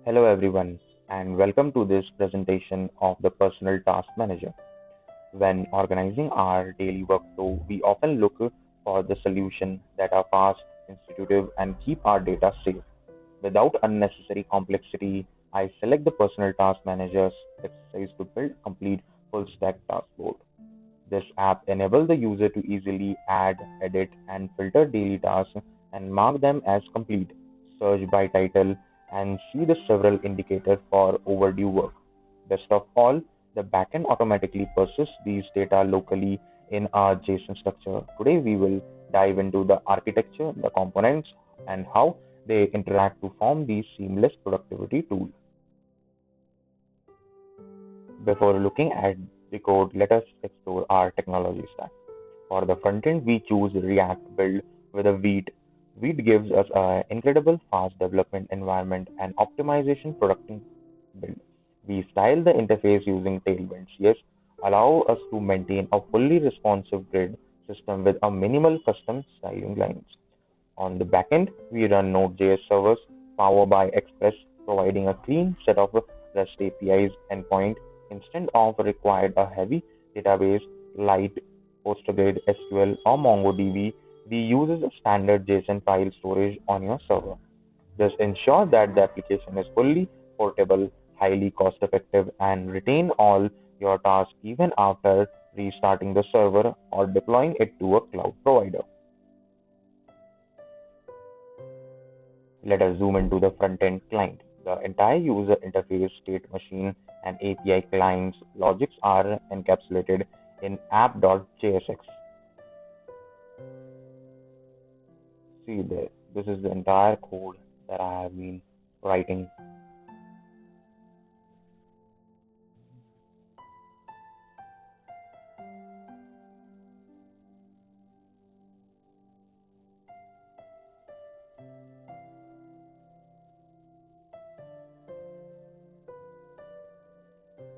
Hello everyone and welcome to this presentation of the Personal Task Manager. When organizing our daily workflow, we often look for the solution that are fast, intuitive and keep our data safe. Without unnecessary complexity, I select the Personal Task Manager's exercise to build a complete full stack dashboard. This app enables the user to easily add, edit, and filter daily tasks and mark them as complete, search by title, and see the several indicators for overdue work. Best of all, the backend automatically processes these data locally in our JSON structure. Today, we will dive into the architecture, the components, and how they interact to form these seamless productivity tools. Before looking at the code, let us explore our technology stack. For the front-end, we choose React Build with a Vite. Vite gives us an incredible fast development environment and optimization production build. We style the interface using Tailwind CS, allow us to maintain a fully responsive grid system with a minimal custom styling lines. On the backend, we run Node.js servers powered by Express, providing a clean set of REST APIs endpoint instead of required a heavy database like PostgreSQL or MongoDB. We use a standard JSON file storage on your server. This ensures that the application is fully portable, highly cost effective, and retain all your tasks even after restarting the server or deploying it to a cloud provider. Let us zoom into the front-end client. The entire user interface, state machine, and API clients logics are encapsulated in app.jsx. See there, this is the entire code that I have been writing.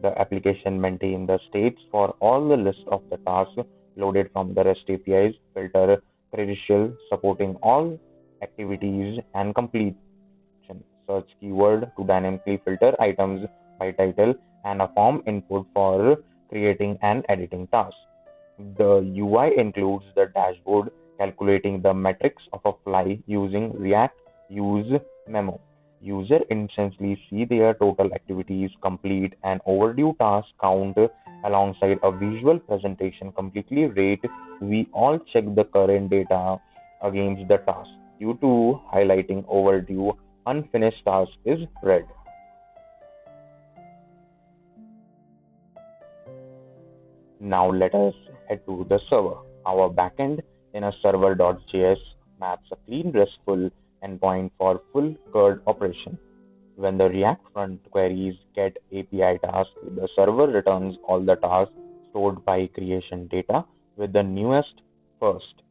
The application maintains the states for all the list of the tasks loaded from the REST APIs, filter credential supporting all activities and completion, search keyword to dynamically filter items by title, and a form input for creating and editing tasks. The UI includes the dashboard calculating the metrics of a fly using React use memo. User instantly see their total activities complete and overdue task count alongside a visual presentation completely rate. We all check the current data against the task. Due to highlighting overdue, unfinished task is red. Now let us head to the server. Our backend in a server.js maps a clean RESTful endpoint for full CRUD operation. When the React front queries get API task, the server returns all the tasks stored by creation data with the newest first.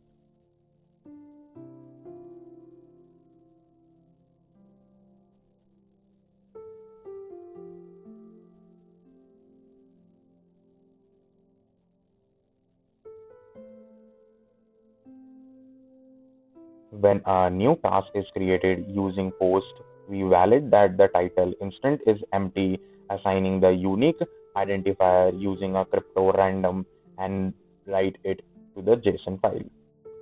When a new task is created using post, we validate that the title instant is empty, assigning the unique identifier using a crypto random and write it to the JSON file.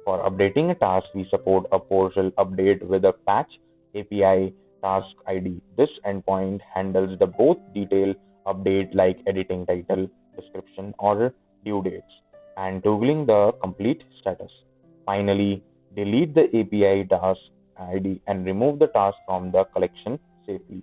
For updating a task, we support a partial update with a patch API task ID. This endpoint handles the both detail update like editing title, description, or due dates, and toggling the complete status. Finally, delete the API task ID and remove the task from the collection safely.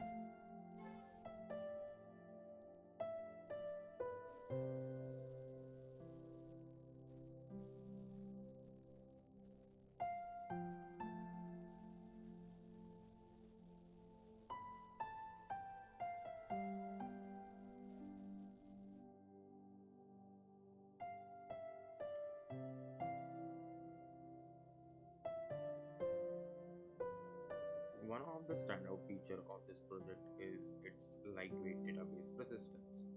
One of the standout feature of this project is its lightweight database persistence.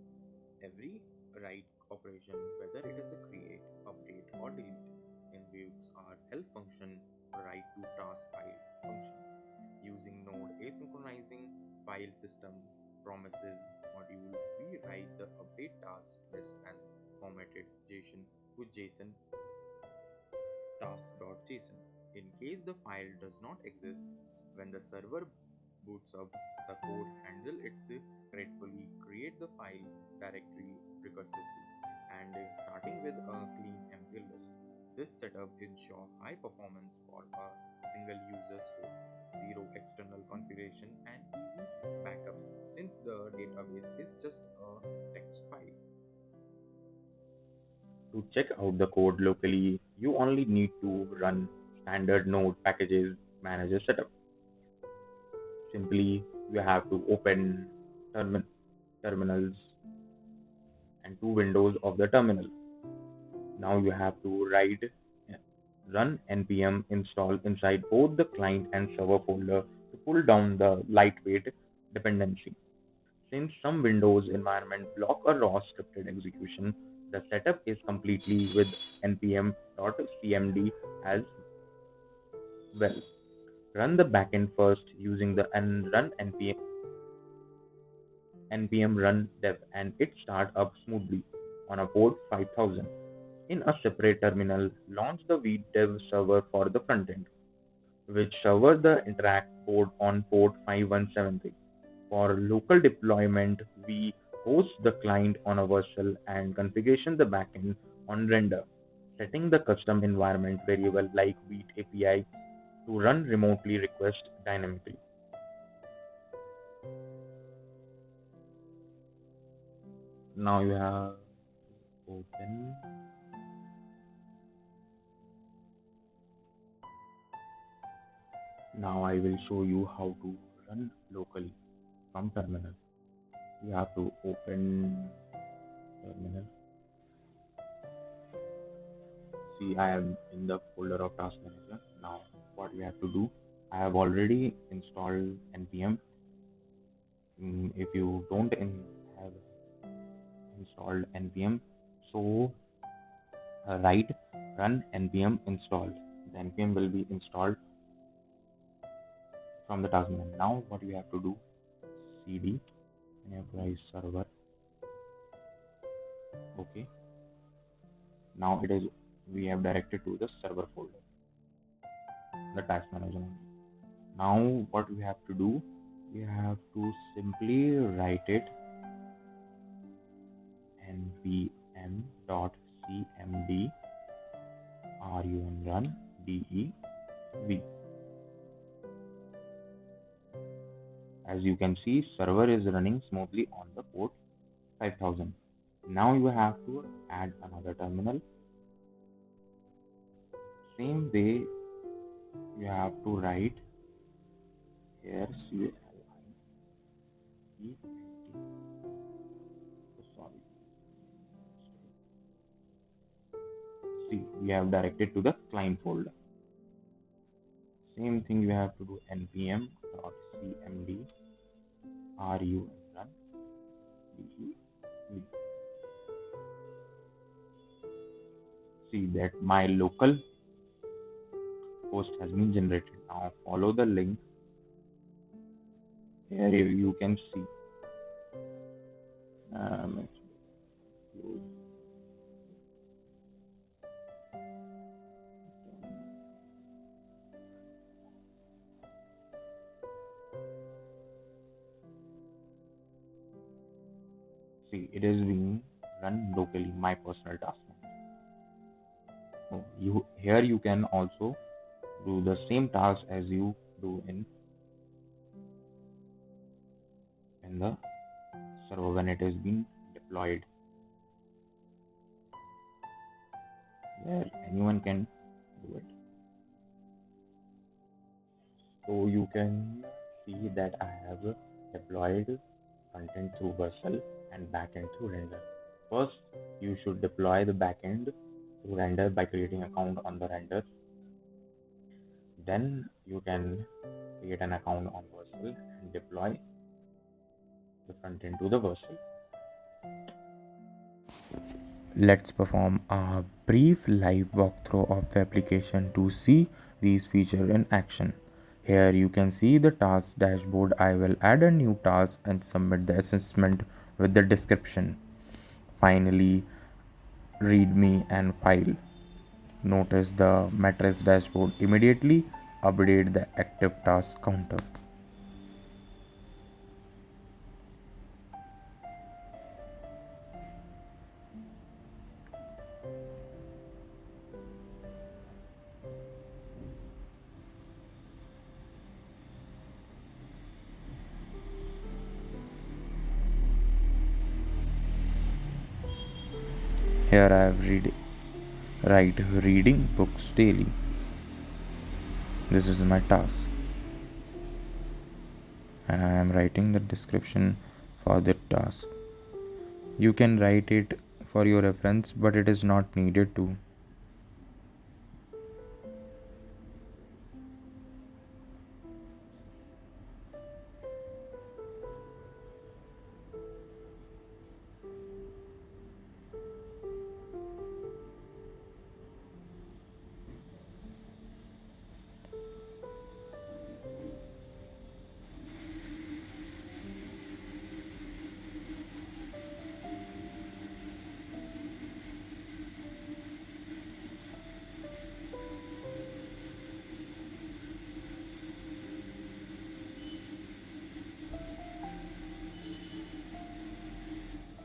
Every write operation, whether it is a create, update, or delete, invokes our help function write to task file function using node asynchronizing. file system promises module, we write the update task list as formatted JSON with JSON task.json. In case the file does not exist, when the server boots up, the code handle its gratefully create the file directory recursively and starting with a clean empty list. This setup ensure high performance for a single user store, zero external configuration and easy backups since the database is just a text file. To check out the code locally, you only need to run standard node packages manager setup. Simply, you have to open termi- terminals and two windows of the terminal. Now you have to run npm install inside both the client and server folder to pull down the lightweight dependency. Since some Windows environment block a raw scripted execution, the setup is completely with npm.cmd as well. Run the backend first using the run npm run dev and it start up smoothly on a port 5000. In a separate terminal, launch the vdev server for the frontend, which server the interact port on port 5173. For local deployment, we host the client on a Vercel and configuration the backend on render, setting the custom environment variable like Vite API to run remotely request dynamically. Now you have open. Now I will show you how to run locally from terminal. You have to open terminal. See, I am in the folder of task manager. Now what we have to do, I have already installed npm. If you don't have installed npm, so write run npm install. The npm will be installed from the task manager. Now what you have to do, cd enterprise server. Okay, now it is we have directed to the server folder, the task manager only. Now what we have to do, we have to simply write it npm.cmd run dev. As you can see, server is running smoothly on the port 5000. Now you have to add another terminal. Same way, you have to write here CLI. Sorry. See, we have directed to the client folder. Same thing you have to do npm.cmd run dev. See that my local host has been generated. Now follow the link. Here you can see. Um, See, it is being run locally, my personal task. So here you can also do the same task as you do in the server when it is being deployed. Where anyone can do it. So you can see that I have deployed content through Vercel and backend through render. First, you should deploy the backend through render by creating account on the render. Then you can create an account on Vercel and deploy the front end to the Vercel. Let's perform a brief live walkthrough of the application to see these features in action. Here you can see the task dashboard. I will add a new task and submit the assessment with the description. Finally, readme and file. Notice the matrix dashboard immediately update the active task counter. Here I have write reading books daily. This is my task, and I am writing the description for the task. You can write it for your reference, but it is not needed to.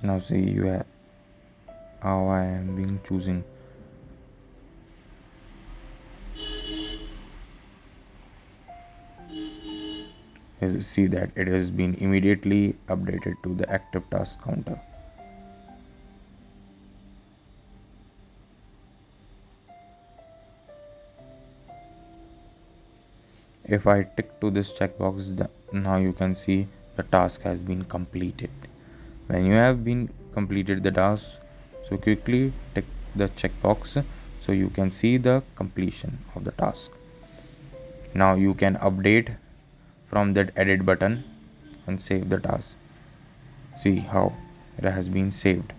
Now see you have how I am being choosing. You see that it has been immediately updated to the active task counter. If I tick to this checkbox, now you can see the task has been completed. When you have been completed the task, so quickly tick the checkbox so you can see the completion of the task. Now you can update from that edit button and save the task. See how it has been saved.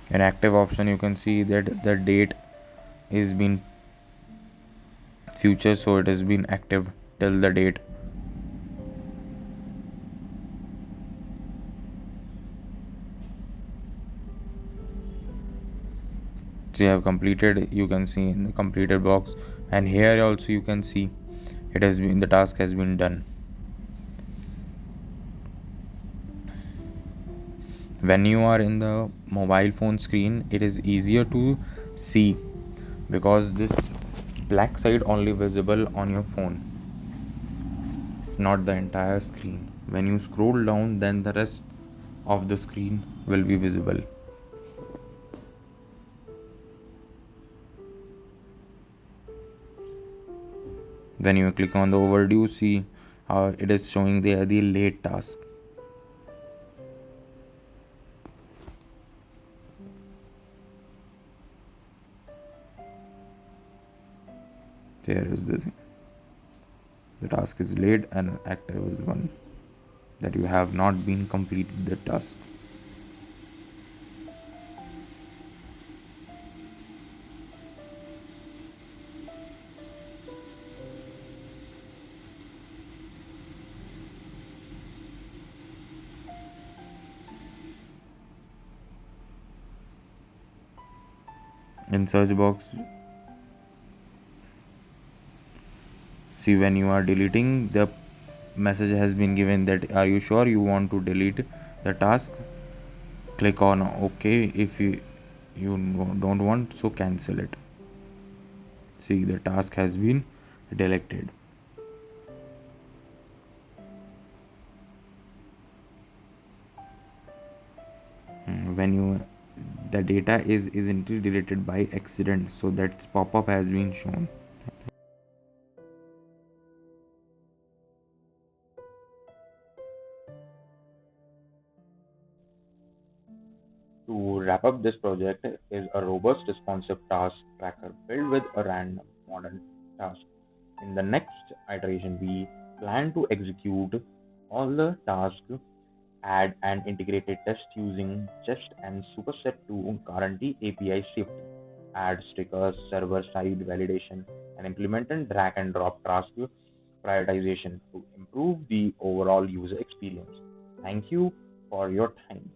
In active option you can see that the date is been future, so it has been active till the date. So you have completed, you can see in the completed box, and here also you can see it has been, the task has been done. When you are in the mobile phone screen, it is easier to see because this black side only visible on your phone, not the entire screen. When you scroll down, then the rest of the screen will be visible. When you click on the overdue, see how it is showing there the late task. There is this, the task is late and active is one that you have not been completed the task. In search box, see when you are deleting, the message has been given that are you sure you want to delete the task. Click on ok. If you don't want, so cancel it. See the task has been deleted. When you the data is isn't deleted by accident, so that pop-up has been shown. To wrap up, this project is a robust, responsive task tracker built with a random modern task. In the next iteration, we plan to execute all the tasks add an integrated test using Jest and Superset to guarantee API safety, add stickers, server-side validation, and implement and drag and drop task prioritization to improve the overall user experience. Thank you for your time.